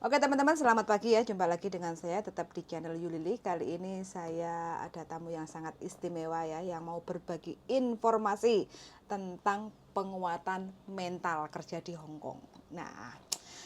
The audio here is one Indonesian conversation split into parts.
Oke teman-teman, selamat pagi ya. Jumpa lagi dengan saya tetap di channel Yulili. Kali ini saya ada tamu yang sangat istimewa ya, yang mau berbagi informasi tentang penguatan mental kerja di Hong Kong. Nah,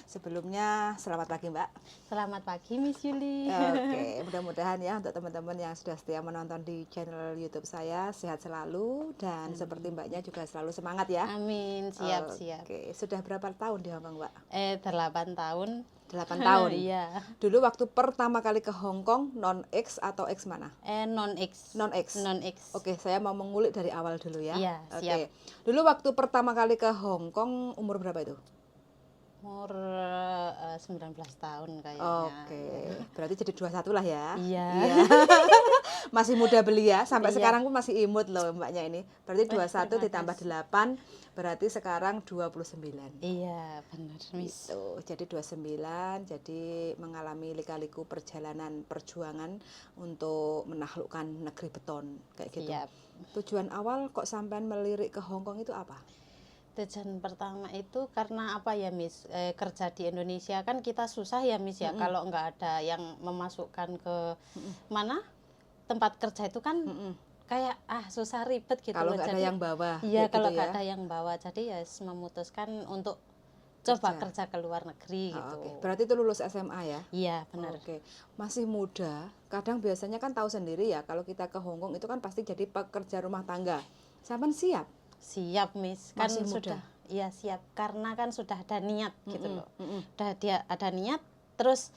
sebelumnya selamat pagi Mbak. Selamat pagi Miss Yuli. Oke, mudah-mudahan ya untuk teman-teman yang sudah setia menonton di channel YouTube saya sehat selalu dan seperti Mbaknya juga selalu semangat ya. Amin, siap. Oke, sudah berapa tahun di Hong Kong Mbak? 8 tahun. 8 tahun. Iya. Dulu waktu pertama kali ke Hong Kong non-X atau X mana? Non-X. Non-X. Non-X. Oke, saya mau mengulik dari awal dulu ya. Iya, siap. Oke. Dulu waktu pertama kali ke Hong Kong umur berapa itu? Umur 19 tahun kayaknya. Oke. Berarti jadi 21 lah ya. Iya. Masih muda belia, sampai Iya. sekarang pun masih imut loh Mbaknya ini. Berarti 21 ditambah 8, berarti sekarang 29. Iya, benar Miss. Gitu. Jadi 29, jadi mengalami lika-liku perjalanan perjuangan untuk menaklukkan negeri beton kayak gitu. Siap. Tujuan awal kok sampean melirik ke Hong Kong itu apa? Tujuan pertama itu karena apa ya Miss, kerja di Indonesia kan kita susah ya Miss ya, kalau nggak ada yang memasukkan ke mana tempat kerja itu kan kayak susah ribet gitu Kalau loh. nggak ada Jadi yang bawa, iya, kayak kalau gitu nggak ya? ada yang bawa, jadi ya memutuskan untuk coba kerja ke luar negeri gitu. Oke. Berarti itu lulus SMA ya? Iya benar. Oke. Masih muda, kadang biasanya kan tahu sendiri ya, kalau kita ke Hong Kong itu kan pasti jadi pekerja rumah tangga. Sampean siap? Siap Miss, kan Masih muda? sudah. Iya siap, karena kan sudah ada niat gitu loh. Udah ada niat, terus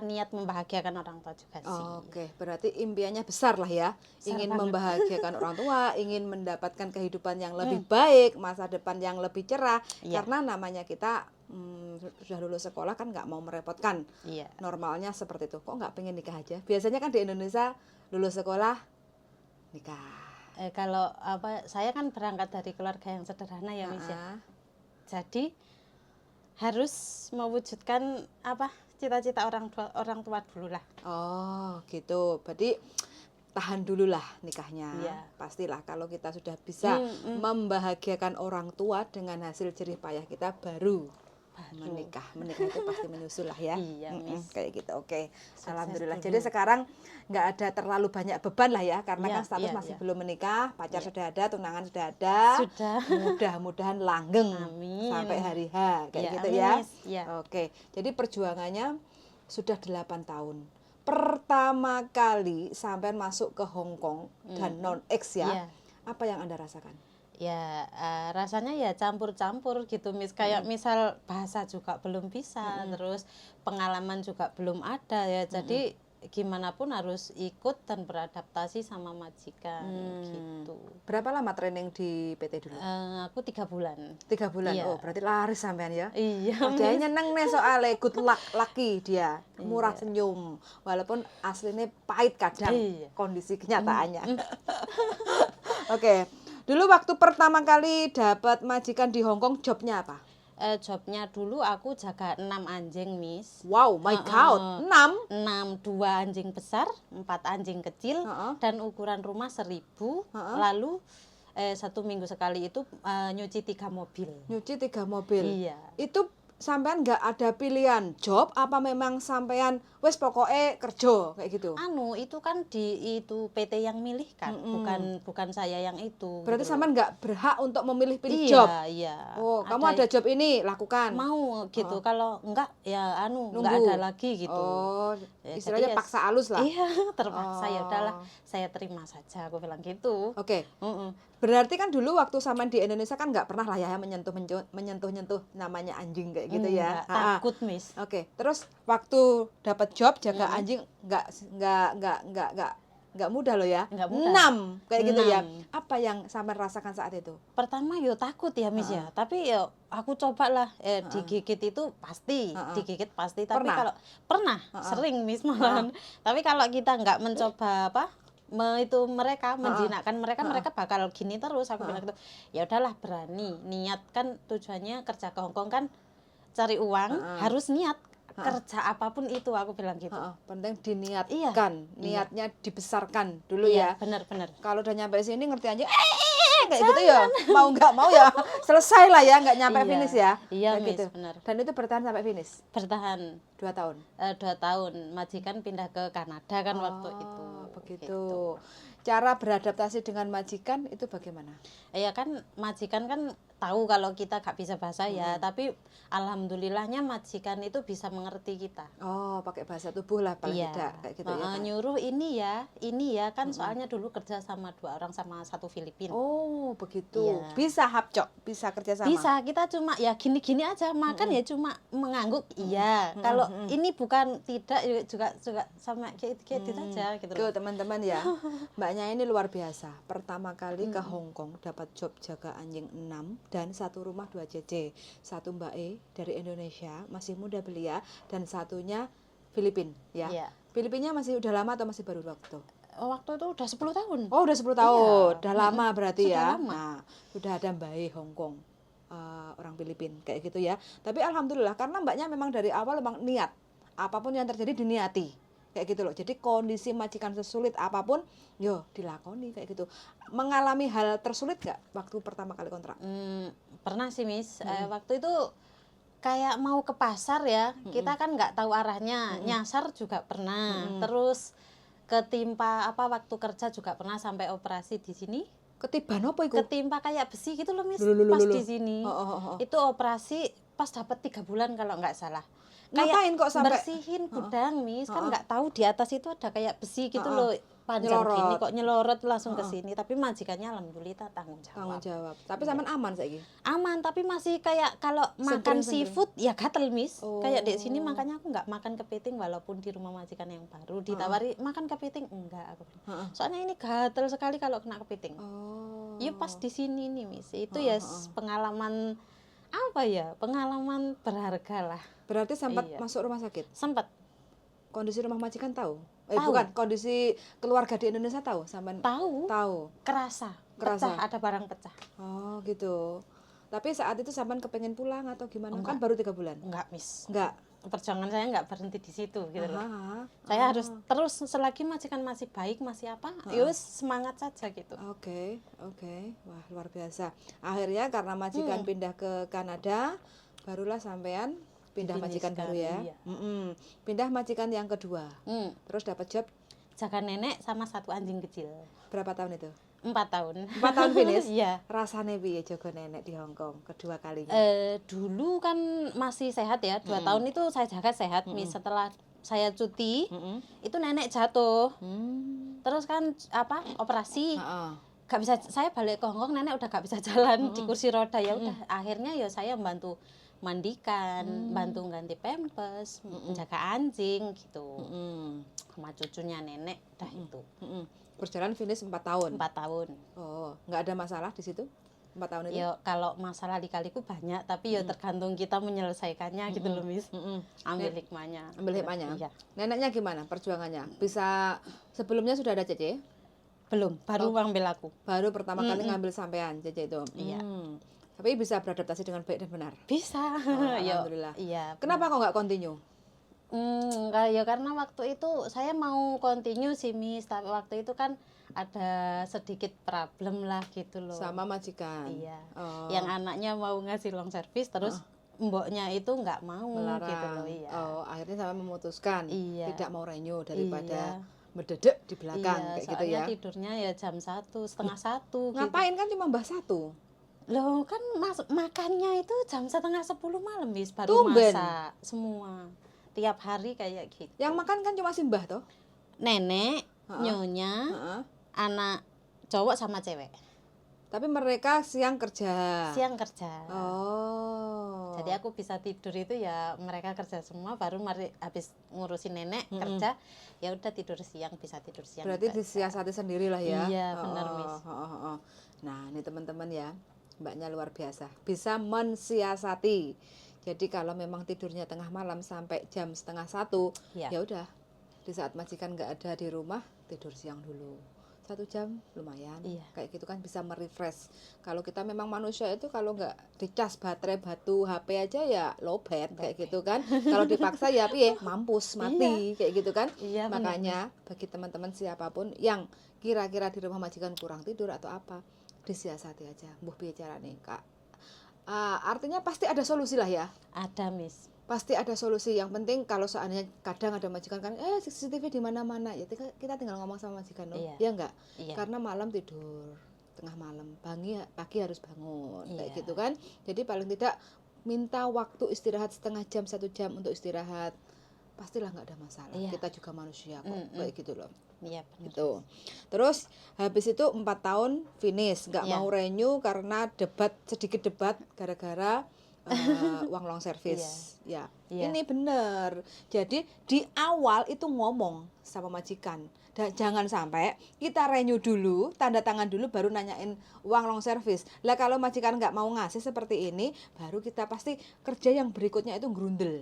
niat membahagiakan orang tua juga sih. Oke, berarti impiannya besar lah ya. Besar Ingin banget. membahagiakan orang tua, ingin mendapatkan kehidupan yang lebih baik, masa depan yang lebih cerah. Iya. Karena namanya kita sudah lulus sekolah kan nggak mau merepotkan. Iya. Normalnya seperti itu. Kok nggak pengen nikah aja? Biasanya kan di Indonesia lulus sekolah nikah. Kalau saya kan berangkat dari keluarga yang sederhana ya Miss ya. Jadi harus mewujudkan cita-cita orang tua dulu lah. Oh gitu, berarti tahan dulu lah nikahnya. Iya. Pastilah kalau kita sudah bisa membahagiakan orang tua dengan hasil jerih payah kita baru menikah. Menikah itu pasti menyusul lah ya. Iya, Miss. Kayak gitu, oke. Sukses Alhamdulillah. dulu. Jadi sekarang nggak ada terlalu banyak beban lah ya, karena Iya, kan status iya, masih iya. belum menikah, pacar sudah ada, tunangan sudah ada. Sudah. Mudah-mudahan langgeng Amin. sampai hari H, kayak Iya, gitu amin, ya. Miss. Iya. Oke. Jadi perjuangannya sudah 8 tahun. Pertama kali sampai masuk ke Hong Kong dan non-X ya. Iya. Apa yang Anda rasakan? Ya rasanya ya campur-campur gitu Miss, kayak misal bahasa juga belum bisa, terus pengalaman juga belum ada ya, jadi gimana pun harus ikut dan beradaptasi sama majikan gitu. Berapa lama training di PT dulu? Aku 3 bulan. 3 bulan. Iya. Oh, berarti laris sampean ya. Iya. Oh, dia nyeneng nih soalnya good luck, lucky dia. Murah senyum. Walaupun aslinya pahit kadang Iya. kondisi kenyataannya. Oke. Dulu waktu pertama kali dapat majikan di Hong Kong, jobnya apa? Jobnya dulu aku jaga 6 anjing Miss. Wow, my God. 6? 6, 2 anjing besar, 4 anjing kecil, dan ukuran rumah 1000. Lalu 1 minggu sekali itu nyuci 3 mobil. Nyuci 3 mobil. Iya. Itu sampean nggak ada pilihan job apa memang sampean wes pokoknya kerja kayak gitu? Itu kan itu PT yang milih kan, bukan saya yang itu. Berarti gitu loh. sampean nggak berhak untuk memilih-pilih Iya, job. iya. Oh, kamu ada job ini lakukan. Mau gitu. Kalau enggak ya Nunggu. enggak ada lagi gitu. Oh, Ya, istilahnya jadi ya paksa halus lah. Iya, terpaksa ya udahlah, saya terima saja, aku bilang gitu. Oke. Berarti kan dulu waktu sampean di Indonesia kan nggak pernah lah ya menyentuh namanya anjing kayak gitu ya. Enggak, takut Miss. Oke. Terus waktu dapat job jaga anjing nggak mudah loh ya. Nggak mudah. 6 kayak gitu ya. 6. Apa yang sampean rasakan saat itu? Pertama yo takut ya Miss ya, tapi yo aku cobalah digigit itu pasti, digigit pasti, tapi Pernah? kalau pernah sering Miss malahan. Tapi kalau kita nggak mencoba mereka menjinakkan mereka bakal gini terus, aku bilang gitu. Ya udahlah, berani, niat kan tujuannya kerja ke Hong Kong kan cari uang, harus niat. Kerja apapun itu, aku bilang gitu. Penting diniatkan, Iya. niatnya dibesarkan dulu Iya, ya. benar-benar. Kalau udah nyampe sini ngerti aja, kayak gitu ya. Mau nggak mau ya selesai lah ya, nggak nyampe Iya. finish ya. Iya, Kayak Miss, gitu. benar. Dan itu bertahan sampai finish Bertahan 2 tahun. 2 tahun. Majikan pindah ke Kanada kan waktu itu. Begitu. Gitu. Cara beradaptasi dengan majikan itu bagaimana? Ya kan majikan kan tahu kalau kita gak bisa bahasa ya, tapi alhamdulillahnya majikan itu bisa mengerti kita. Oh, pakai bahasa tubuh lah paling Iya. tidak kayak gitu ya kan. Nyuruh ini ya kan soalnya dulu kerja sama 2 orang sama 1 Filipin. Oh, begitu. Iya. Bisa hapcok, bisa kerja sama. Bisa, kita cuma ya gini-gini aja makan ya cuma mengangguk iya. Kalau ini bukan tidak ya juga sama kayak gitu aja gitu Tuh loh. teman-teman ya, mbaknya ini luar biasa. Pertama kali ke Hong Kong dapat job jaga anjing 6 dan satu rumah 2 JJ. Satu Mbak E dari Indonesia, masih muda belia, dan satunya Filipin ya. Iya. Filipinnya masih udah lama atau masih baru waktu? Waktu itu udah 10 tahun. Oh, udah 10 tahun. Udah lama berarti Sudah ya. lama. Nah, sudah ada Mbak E Hong Kong. Orang Filipin kayak gitu ya. Tapi alhamdulillah karena mbaknya memang dari awal memang niat. Apapun yang terjadi diniati. Kayak gitu loh. Jadi kondisi majikan sesulit apapun, yo dilakoni kayak gitu. Mengalami hal tersulit gak waktu pertama kali kontrak? Pernah sih Miss. Waktu itu kayak mau ke pasar ya, kita kan nggak tahu arahnya, nyasar juga pernah. Terus ketimpa waktu kerja juga pernah sampai operasi di sini. Ketiban apa itu? Ketimpa kayak besi gitu loh Miss, Loh. pas di sini. Oh. Itu operasi pas dapat 3 bulan kalau nggak salah. Ngapain kok sampai bersihin gudang Miss, kan nggak tahu di atas itu ada kayak besi gitu loh, panjang Nyelorot. gini kok nyelorot langsung ke sini. Tapi majikannya alhamdulillah tanggung tanggung jawab. jawab. Tapi sampean aman saiki? Aman, tapi masih kayak kalau makan Sengkring-sengkring. seafood ya gatel Miss. Oh. Kayak di sini makanya aku nggak makan kepiting walaupun di rumah majikan yang baru ditawari makan kepiting enggak aku bilang. Soalnya ini gatel sekali kalau kena kepiting. Oh. Ya pas di sini nih Miss. Itu ya pengalaman pengalaman berharga lah. Berarti sempat Iya. masuk rumah sakit? Sempat Kondisi rumah majikan tahu? Tahu. Bukan, kondisi keluarga di Indonesia tahu? Sampean tahu, tahu. kerasa, Kerasa. pecah, ada barang pecah. Oh, gitu. Tapi saat itu sampean kepengen pulang atau gimana? Enggak. Kan baru 3 bulan. Enggak Miss. Enggak. Perjuangan saya nggak berhenti di situ gitu loh. Aha. Saya harus terus selagi majikan masih baik masih yus semangat saja gitu. Oke. Wah, luar biasa. Akhirnya karena majikan pindah ke Kanada, barulah sampean pindah majikan baru ya. Iya. Pindah majikan yang kedua. Terus dapat job Jaga nenek sama 1 anjing kecil. berapa tahun itu? 4 tahun. 4 tahun finish? Iya. Rasanya piye jaga nenek di Hong Kong kedua kalinya? Dulu kan masih sehat ya, 2 tahun itu saya jaga sehat. Setelah saya cuti, itu nenek jatuh. Terus kan operasi. Gak bisa, saya balik ke Hong Kong, nenek udah gak bisa jalan di kursi roda. Ya udah, akhirnya ya saya membantu mandikan, bantu ganti pampers, menjaga anjing gitu. Sama cucunya nenek, udah itu. Berjalan finish 4 tahun. 4 tahun. Oh, nggak ada masalah di situ? 4 tahun itu? Ya kalau masalah lika-liku banyak, tapi ya tergantung kita menyelesaikannya gitu loh Miss. Ambil hikmahnya. Ambil hikmahnya. Iya. Neneknya gimana perjuangannya? Bisa sebelumnya sudah ada Cece? Belum, baru ambil aku. Baru pertama kali ngambil sampean Cece itu. Iya. Tapi bisa beradaptasi dengan baik dan benar. Bisa. Ya, Alhamdulillah. iya. Kenapa kok nggak continue? Ya karena waktu itu saya mau continue sih Miss, tapi waktu itu kan ada sedikit problem lah gitu loh. Sama majikan. Iya. Oh. Yang anaknya mau ngasih long service terus mboknya itu nggak mau Melarang. gitu loh. Iya. Oh, akhirnya sampai memutuskan Iya. tidak mau renew daripada Iya. berdedek di belakang Iya, kayak gitu soalnya ya. tidurnya ya jam 1, setengah 1 gitu. Ngapain kan cuma mbah 1? Loh kan makannya itu jam setengah 10 malam Miss, baru Tumben. masak semua. Tiap hari kayak gitu. Yang makan kan cuma si mbah toh? Nenek, nyonya, Heeh. anak cowok sama cewek. Tapi mereka siang kerja. Siang kerja. Oh. Jadi aku bisa tidur itu ya mereka kerja semua, baru habis ngurusin nenek kerja ya udah tidur siang, bisa tidur siang. Berarti juga. disiasati sendiri lah ya. Iya, benar, Miss. Nah, ini teman-teman ya, mbaknya luar biasa. Bisa mensiasati. Jadi kalau memang tidurnya tengah malam sampai jam setengah 1, Iya. ya udah. Di saat majikan nggak ada di rumah, tidur siang dulu. 1 jam lumayan. Iya. Kayak gitu kan bisa merefresh. Kalau kita memang manusia itu kalau nggak dicas baterai, batu, HP aja ya lowbat kayak gitu kan. Kalau dipaksa ya piye? Mampus, mati kayak gitu kan. Iya, benar. Makanya bagi teman-teman siapapun yang kira-kira di rumah majikan kurang tidur atau apa, disiasati aja. Mbuh piye carane, Kak? Artinya pasti ada solusi lah ya. Ada, Miss. Pasti ada solusi. Yang penting kalau seandainya kadang ada majikan kan CCTV di mana-mana, ya kita tinggal ngomong sama majikan loh. Iya. Ya enggak? Iya. Karena malam tidur tengah malam, pagi harus bangun kayak Iya. gitu kan. Jadi paling tidak minta waktu istirahat setengah jam, 1 jam untuk istirahat. Pastilah nggak ada masalah. Iya. Kita juga manusia kok, kayak gitu loh. Iya, benar. Gitu. Terus habis itu 4 tahun finish, nggak Iya. mau renew karena sedikit debat gara-gara uang long service. Ya, Iya. ini bener. Jadi di awal itu ngomong sama majikan. Dan jangan sampai kita renew dulu, tanda tangan dulu, baru nanyain uang long service. Lah kalau majikan nggak mau ngasih seperti ini, baru kita pasti kerja yang berikutnya itu grundel.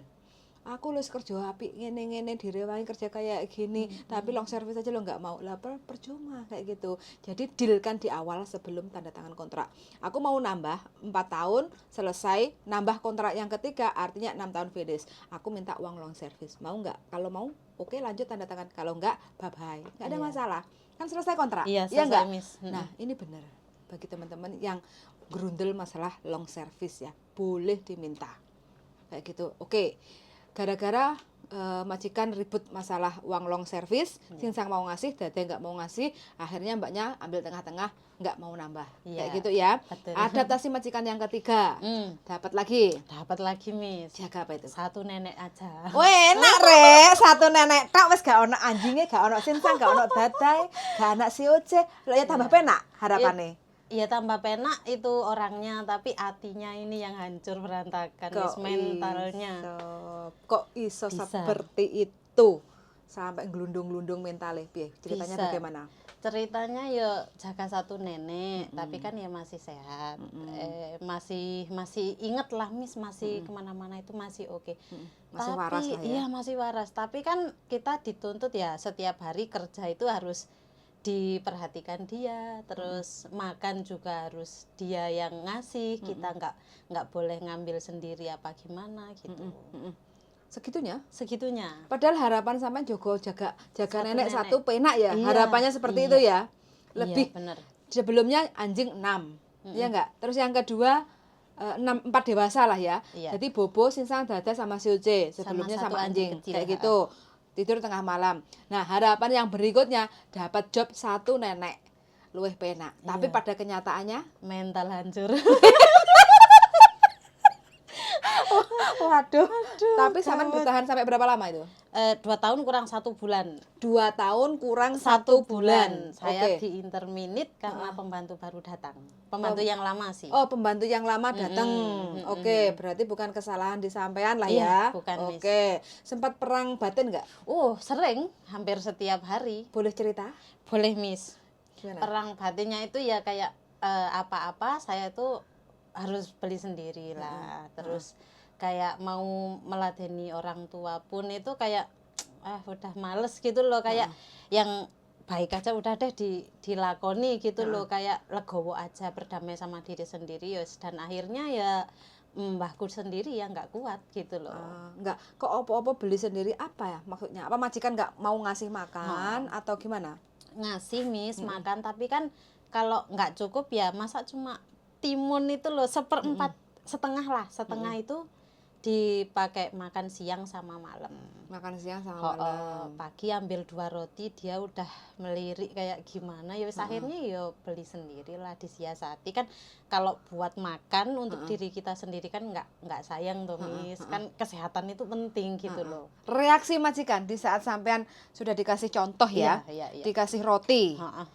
Aku lulus kerja apik ngene-ngene direwangi kerja kayak gini, tapi long service aja lo nggak mau. Lah percuma kayak gitu. Jadi deal kan di awal sebelum tanda tangan kontrak. Aku mau nambah 4 tahun selesai, nambah kontrak yang ketiga artinya 6 tahun finish. Aku minta uang long service. Mau nggak? Kalau mau, oke lanjut tanda tangan. Kalau nggak, bye-bye. Nggak ada Iya. masalah. Kan selesai kontrak. Iya, Ya selesai, nggak? Miss. Nah, ini benar bagi teman-teman yang grundel masalah long service ya. Boleh diminta. Kayak gitu. Oke. Gara-gara majikan ribut masalah uang long service, Sinsang mau ngasih, Dada nggak mau ngasih, akhirnya mbaknya ambil tengah-tengah, nggak mau nambah. Iya, Kayak gitu ya. betul. Adaptasi majikan yang ketiga, dapat lagi. Dapat lagi, Miss. Jaga apa itu? Satu nenek aja. Weh, enak rek, satu nenek tak wis gak ono anjingnya, gak ono Sinsang, gak ono Dadai, gak anak si Oce. Lo ya tambah penak harapannya. Iya, tambah penak itu orangnya, tapi hatinya ini yang hancur berantakan, Miss, mentalnya. Kok iso Bisa. seperti itu? Sampai gelundung-gelundung mentalnya, piye? Ceritanya Bisa. bagaimana? Ceritanya ya jaga satu nenek, tapi kan ya masih sehat, masih inget lah, Miss, masih kemana-mana itu masih oke. Masih Tapi, waras lah ya. Iya, masih waras. Tapi kan kita dituntut ya setiap hari kerja itu harus diperhatikan dia, terus makan juga harus dia yang ngasih, kita nggak boleh ngambil sendiri apa gimana gitu. Segitunya? Segitunya. Padahal harapan sampai jaga Satu nenek nenek. satu penak ya. Iya, Harapannya seperti iya. itu ya. Lebih Iya, bener. sebelumnya anjing 6. Ya enggak? Terus yang kedua 4 dewasa lah ya. Iya. Jadi Bobo, Sinsang, Dada sama si Uce. Sebelumnya satu sama anjing. anjing kecil, Kayak gitu. Tidur tengah malam. Nah, harapan yang berikutnya dapat job satu nenek. Luwih penak. Tapi Iya. pada kenyataannya Mental hancur. waduh. Tapi sampean bertahan sampai berapa lama itu? 2 tahun kurang 1 bulan. 2 tahun kurang 1 1 bulan. Saya Oke. di interminit karena pembantu baru datang. Pembantu yang lama sih. Oh, pembantu yang lama datang. Oke, berarti bukan kesalahan di sampean lah ya. Iya, bukan, Miss. Oke. Sempat perang batin nggak? Sering, hampir setiap hari. Boleh cerita? Boleh, Miss. Gimana? Perang batinnya itu ya kayak apa-apa saya tuh harus beli sendiri lah. Terus kayak mau meladeni orang tua pun itu kayak udah males gitu loh, kayak yang baik aja udah deh dilakoni gitu loh, kayak legowo aja, berdamai sama diri sendiri yos. Dan akhirnya ya mbahku sendiri yang nggak kuat gitu loh. Nggak, kok opo-opo beli sendiri apa ya maksudnya? Apa majikan nggak mau ngasih makan atau gimana? Ngasih, Miss, makan, tapi kan kalau nggak cukup ya masa cuma timun itu loh, 1/4 setengah lah, setengah itu dipakai makan siang sama malam. Makan siang sama malam. Pagi ambil 2 roti, dia udah melirik kayak gimana ya wis, akhirnya ya beli sendiri lah, disiasati. Kan kalau buat makan untuk diri kita sendiri kan nggak sayang tuh, Miss. Kan kesehatan itu penting gitu loh. Reaksi majikan di saat sampean sudah dikasih contoh ya, Iya. dikasih roti, Heeh.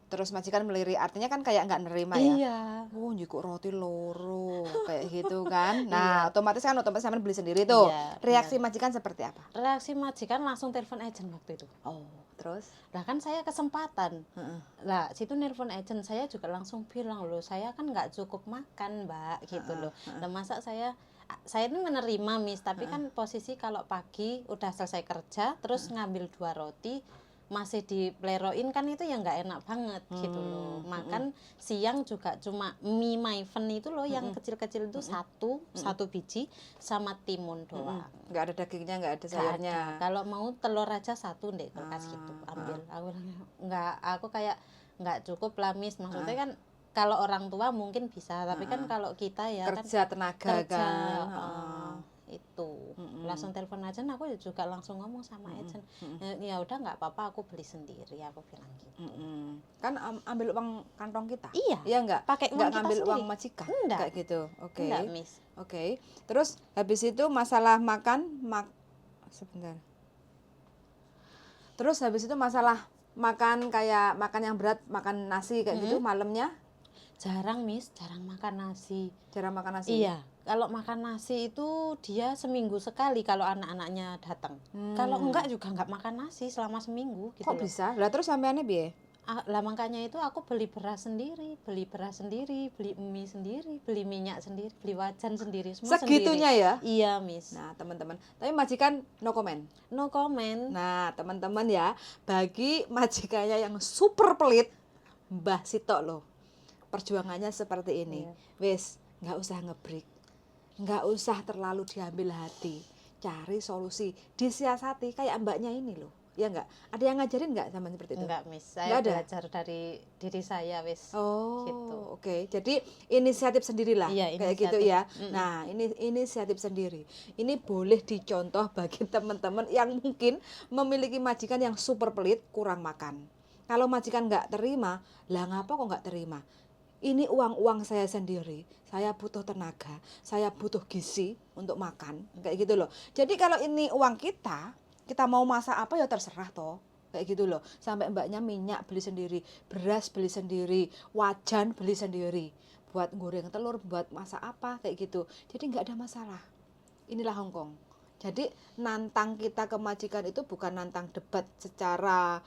terus majikan melirik, artinya kan kayak nggak nerima ya. Iya. Oh, njukuk roti loro kayak gitu kan. Nah, otomatis sampean beli sendiri tuh. Iya, Reaksi majikan seperti apa? Reaksi majikan langsung telepon agent waktu itu. Oh, terus? Lah kan saya kesempatan. Lah situ nelpon agent, saya juga langsung bilang loh, saya kan nggak cukup makan, Mbak, gitu loh. Lah masa saya ini menerima, Miss, tapi kan posisi kalau pagi udah selesai kerja terus ngambil 2 roti masih dipleroin kan itu ya nggak enak banget gitu loh. Makan siang juga cuma mie maifen itu loh yang kecil-kecil itu satu biji sama timun doang. Nggak ada dagingnya, nggak ada Nggak sayurnya. ada. Kalau mau telur aja 1 deh kulkas gitu, ambil. Aku kayak nggak cukup lah, Miss, maksudnya kan kalau orang tua mungkin bisa, tapi kan kalau kita ya kan Kerja tenaga kerja, kan. itu langsung telepon aja, aku juga langsung ngomong sama agent, ya udah nggak apa-apa, aku beli sendiri, aku bilang gitu. Kan ambil uang kantong kita. Iya. Iya enggak? Pakai uang Enggak kita ngambil sendiri. uang majikan. Enggak. Kayak gitu. Oke. Enggak, Miss. Oke. Terus habis itu masalah makan sebentar. Terus habis itu masalah makan kayak makan yang berat, makan nasi kayak gitu malamnya Jarang, Miss, jarang makan nasi. jarang makan nasi. Iya, kalau makan nasi itu dia seminggu sekali kalau anak-anaknya datang. Kalau enggak juga enggak makan nasi selama seminggu gitu Kok loh. bisa? Lah terus sampeannya piye? Lah makanya itu aku beli beras sendiri, beli mie sendiri, beli minyak sendiri, beli wajan sendiri, semua Segitunya sendiri. ya? Iya, Miss. Nah, teman-teman. Tapi majikan no comment. No comment. Nah, teman-teman ya, bagi majikannya yang super pelit, Mbah Sito loh. Perjuangannya seperti ini. Wis, nggak usah ngebreak. Nggak usah terlalu diambil hati. Cari solusi, disiasati kayak mbaknya ini loh. Ya enggak? Ada yang ngajarin enggak sama seperti itu? Enggak, Miss. Nggak Saya ada? belajar dari diri saya, wis. Oh, Gitu. oke. Jadi inisiatif sendirilah, Iya, kayak gitu inisiatif. ya. Nah, ini inisiatif sendiri. Ini boleh dicontoh bagi teman-teman yang mungkin memiliki majikan yang super pelit, kurang makan. Kalau majikan nggak terima, lah ngapa kok nggak terima? Ini uang saya sendiri, saya butuh tenaga, saya butuh gizi untuk makan, kayak gitu loh. Jadi kalau ini uang kita mau masak apa ya terserah toh. Kayak gitu loh, sampai mbaknya minyak beli sendiri, beras beli sendiri, wajan beli sendiri, buat goreng telur, buat masak apa kayak gitu. Jadi nggak ada masalah. Inilah Hongkong. Jadi nantang kita ke majikan itu bukan nantang debat secara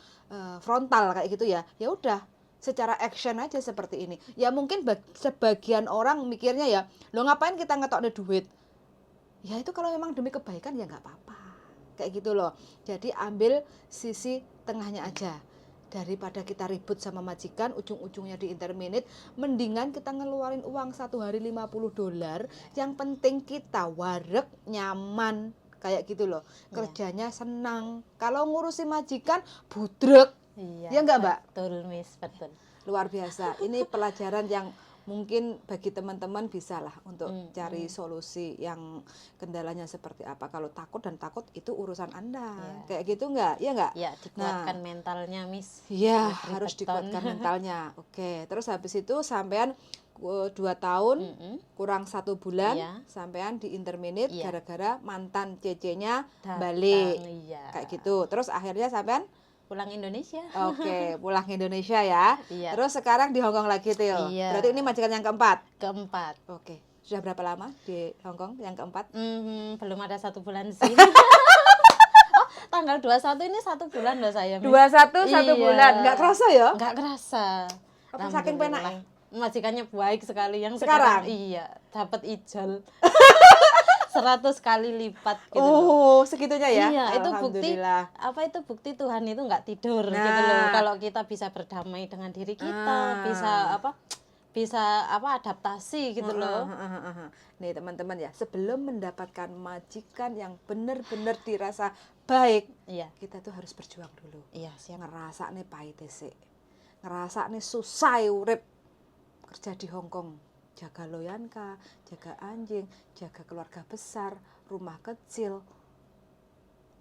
frontal kayak gitu ya. Ya udah, secara action aja seperti ini. Ya mungkin sebagian orang mikirnya ya, lo ngapain kita ngetoknya duit? Ya itu kalau memang demi kebaikan ya nggak apa-apa. Kayak gitu loh. Jadi ambil sisi tengahnya aja. Daripada kita ribut sama majikan, ujung-ujungnya di interminate, mendingan kita ngeluarin uang satu hari $50. Yang penting kita wareg, nyaman, kayak gitu loh. Kerjanya senang. Kalau ngurusi majikan, budrek. Iya. Ya enggak, Mbak? Betul, Miss, betul. Luar biasa. Ini pelajaran yang mungkin bagi teman-teman bisa lah untuk cari solusi yang kendalanya seperti apa. Kalau takut itu urusan Anda. Kayak gitu enggak? Ya enggak? Ya, dikuatkan mentalnya, Miss. Iya, Lebih harus beton. dikuatkan mentalnya. Oke, terus habis itu sampean 2 tahun kurang 1 bulan Iya. sampean di interminate Iya. gara-gara mantan cece-nya Datang, balik. iya. Kayak gitu. Terus akhirnya sampean Pulang Indonesia. oke, pulang ke Indonesia ya. Iya. Terus sekarang di Hongkong lagi tuh. Iya. Berarti ini majikan yang keempat. Keempat. Oke. Sudah berapa lama di Hongkong yang keempat? Belum ada 1 bulan sih. Tanggal 21 ini 1 bulan loh saya, Miss. 21 1 Iya. bulan. Enggak kerasa ya? Nggak kerasa. Apa saking Alhamdulillah. penaknya? Majikannya baik sekali yang Sekarang? iya, dapat ijol. 100 kali lipat gitu loh. Oh, segitunya ya? Iya, itu bukti Alhamdulillah. apa itu bukti Tuhan itu nggak tidur gitu Nah. loh. Kalau kita bisa berdamai dengan diri kita, bisa adaptasi gitu loh. Nih teman-teman ya, sebelum mendapatkan majikan yang benar-benar dirasa baik, Iya. kita tuh harus berjuang dulu. Iya, siap. Ngerasa nih pahit sih. Ngerasa nih susah urip kerja di Hongkong. Jaga loyanka, jaga anjing, jaga keluarga besar, rumah kecil,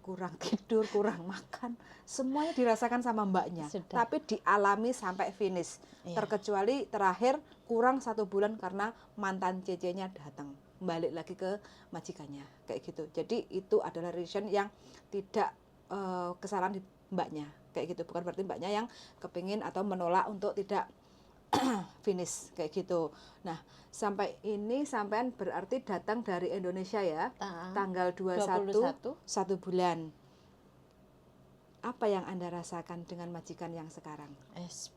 kurang tidur, kurang makan, semuanya dirasakan sama mbaknya. Sudah. Tapi dialami sampai finish. Iya. Terkecuali terakhir kurang 1 bulan karena mantan cece-nya datang, balik lagi ke majikannya, kayak gitu. Jadi itu adalah reason yang tidak kesalahan di mbaknya, kayak gitu. Bukan berarti mbaknya yang kepingin atau menolak untuk tidak finish kayak gitu. Nah, sampai ini sampean berarti datang dari Indonesia ya, tanggal 21 1 bulan. Apa yang Anda rasakan dengan majikan yang sekarang?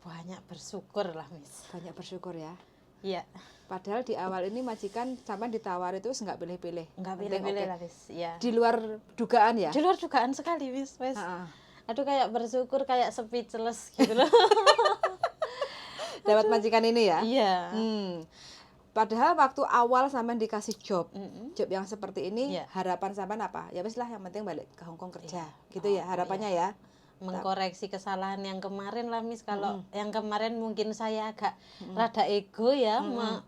Banyak bersyukur lah, Miss. Banyak bersyukur ya. Iya. Padahal di awal ini majikan sampean ditawar itu nggak pilih-pilih. Enggak Penting pilih-pilih oke. lah, Miss. Iya. Di luar dugaan ya? Di luar dugaan sekali, Miss. Wes. Ha-ha. Aduh, kayak bersyukur, kayak speechless gitu loh. Dapat majikan ini ya? Iya. Padahal waktu awal sampean dikasih job yang seperti ini, Iya. harapan sampean apa? Ya wis lah, yang penting balik ke Hongkong kerja, Iya. gitu ya harapannya ya. mengkoreksi kesalahan yang kemarin lah Miss. Kalau yang kemarin mungkin saya agak rada ego ya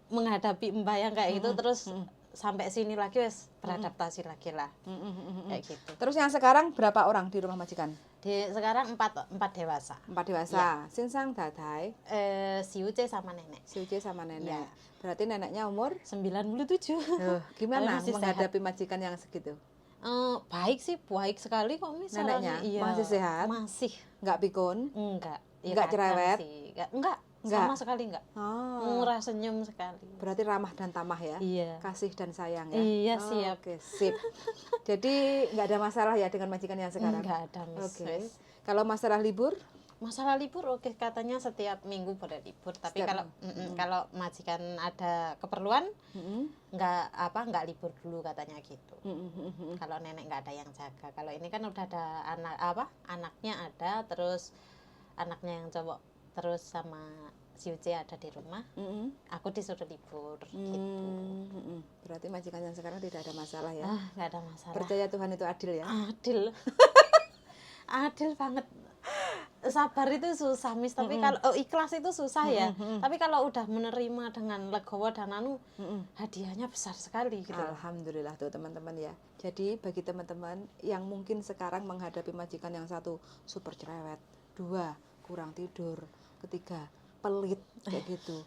menghadapi Mbak yang kayak gitu, terus sampai sini lagi wes beradaptasi lagi lah kayak gitu. Terus yang sekarang berapa orang di rumah majikan? Sekarang empat dewasa. 4 dewasa. Sinsang dadai, Si Uce sama nenek. si Uce sama nenek. Iya. Berarti neneknya umur 97. gimana Masih menghadapi majikan yang segitu? Baik sih, baik sekali kok Miss. Neneknya Iya, masih sehat? Masih. Nggak pikun? Enggak. Nggak kadang cerewet? sih. Enggak. Nggak? Sama sekali enggak. Oh. Murah senyum sekali. Berarti ramah dan tamah ya? Iya. Kasih dan sayang ya? Iya, Oh, siap. Oke, sip. Jadi nggak ada masalah ya dengan majikan yang sekarang? Enggak ada Miss. Oke. Wes. Kalau masalah libur? Masalah libur oke, katanya setiap minggu boleh libur, tapi Setiap- kalau majikan ada keperluan Mm-mm. nggak libur dulu katanya gitu. Mm-mm. Kalau nenek nggak ada yang jaga. Kalau ini kan udah ada anaknya ada, terus anaknya yang cowok terus sama si Uce ada di rumah. Mm-mm. Aku disuruh libur gitu. Mm-mm. Berarti majikan yang sekarang tidak ada masalah ya? Nggak ada masalah. Percaya Tuhan itu adil ya? Adil. Adil banget. Sabar itu susah Miss, tapi kalau ikhlas itu susah ya. Tapi kalau udah menerima dengan legowo dan hadiahnya besar sekali gitu. Alhamdulillah tuh teman-teman ya. Jadi bagi teman-teman yang mungkin sekarang menghadapi majikan yang satu super cerewet, 2 kurang tidur, 3 pelit kayak gitu,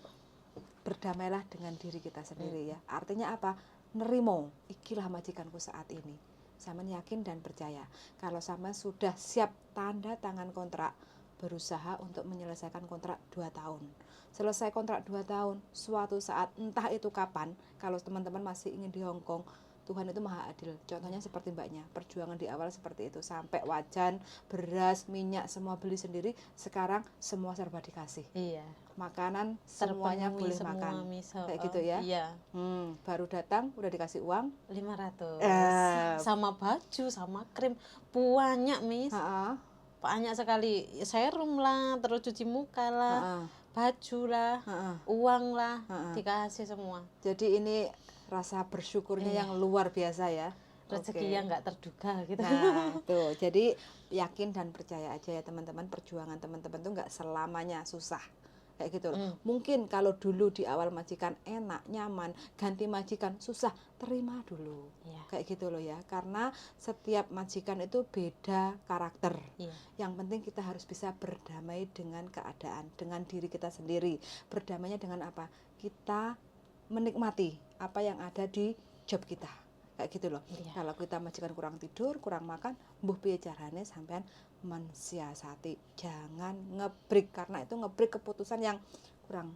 berdamailah dengan diri kita sendiri ya. Artinya apa? Nerimo, ikilah majikanku saat ini. Sama yakin dan percaya kalau sama sudah siap tanda tangan kontrak, berusaha untuk menyelesaikan kontrak 2 tahun. Selesai kontrak 2 tahun, suatu saat entah itu kapan, kalau teman-teman masih ingin di Hong Kong, Tuhan itu maha adil. Contohnya seperti mbaknya, perjuangan di awal seperti itu, sampai wajan, beras, minyak semua beli sendiri, sekarang semua serba dikasih. Iya. Makanan semuanya Terpenuhi boleh semua, makan. Miss. Kayak gitu ya. Iya. Baru datang udah dikasih uang. 500. Eh. Sama baju, sama krim, banyak Miss. Ha-ha, Banyak sekali. Serum lah, terus cuci muka lah, ha-ha, baju lah, ha-ha. uang lah, Ha-ha. dikasih semua. Jadi ini rasa bersyukurnya yang luar biasa ya. Rezeki Oke. yang nggak terduga gitu. Nah, tuh. Jadi yakin dan percaya aja ya teman-teman, perjuangan teman-teman tuh nggak selamanya susah. Kayak gitu loh. Mungkin kalau dulu di awal majikan enak, nyaman, ganti majikan susah, terima dulu. Iya. Kayak gitu loh ya. Karena setiap majikan itu beda karakter. Iya. Yang penting kita harus bisa berdamai dengan keadaan, dengan diri kita sendiri. Berdamainya dengan apa? Kita menikmati apa yang ada di job kita. Kayak gitu loh. Iya. Kalau kita majikan kurang tidur, kurang makan, mbuh piye carane sampean mensiasati. Jangan ngebreak, karena itu ngebreak keputusan yang kurang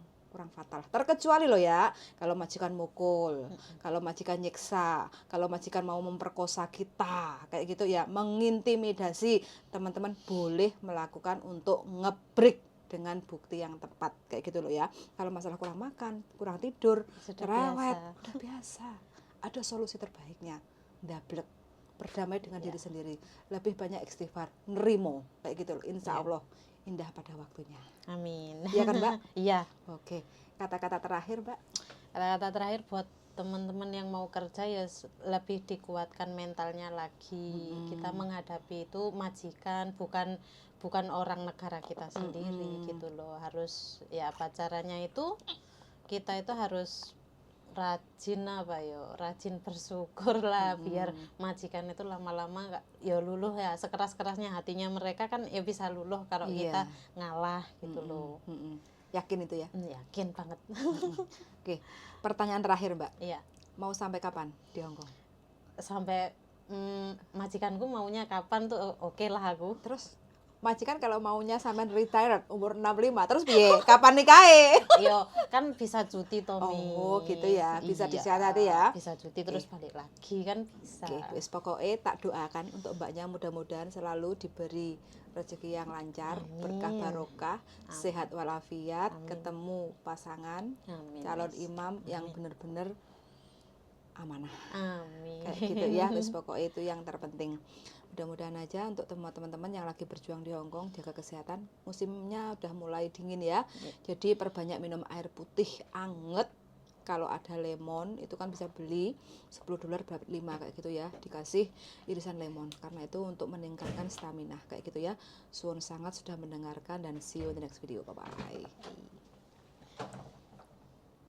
fatal. Terkecuali loh ya, kalau majikan mukul, kalau majikan nyiksa, kalau majikan mau memperkosa kita, kayak gitu ya, mengintimidasi, teman-teman boleh melakukan untuk ngebreak dengan bukti yang tepat, kayak gitu loh ya. Kalau masalah kurang makan, kurang tidur, Sudah cerewet, biasa. udah biasa. Ada solusi terbaiknya, ndablek, berdamai dengan diri sendiri, lebih banyak istighfar, nerimo, kayak gitu loh. Insya Allah indah pada waktunya. Amin. Iya kan, Mbak? Iya. Oke, kata-kata terakhir, Mbak. Kata-kata terakhir buat teman-teman yang mau kerja ya lebih dikuatkan mentalnya lagi. Kita menghadapi itu majikan, bukan orang negara kita sendiri gitu loh. Harus ya apa caranya itu, kita itu harus rajin bersyukur lah, biar majikan itu lama-lama nggak ya luluh ya, sekeras-kerasnya hatinya mereka kan ya bisa luluh kalau Iya. kita ngalah gitu loh. Yakin itu ya. Yakin banget. Oke, pertanyaan terakhir, Mbak. Iya. Mau sampai kapan di Hong Kong? Sampai majikanku maunya kapan tuh oke lah aku. Terus majikan kalau maunya sampean retired umur 65, terus piye? Kapan nikahe? Yo kan bisa cuti Tommy. Oh, gitu ya. Bisa Iya, disiasati ya. Bisa cuti terus balik lagi kan bisa. Oke, wis pokoknya tak doakan untuk mbaknya mudah-mudahan selalu diberi rezeki yang lancar, berkah barokah, sehat walafiat, ketemu pasangan, Amin. calon imam yang benar-benar amanah. Amin. Kayak gitu ya, wis pokoknya itu yang terpenting. Mudah-mudahan aja untuk teman-teman yang lagi berjuang di Hong Kong, jaga kesehatan. Musimnya udah mulai dingin ya. Jadi perbanyak minum air putih anget, kalau ada lemon itu kan bisa beli $10 dapat 5 kayak gitu ya, dikasih irisan lemon karena itu untuk meningkatkan stamina kayak gitu ya. Suwun sangat sudah mendengarkan dan see you in the next video, bye bye.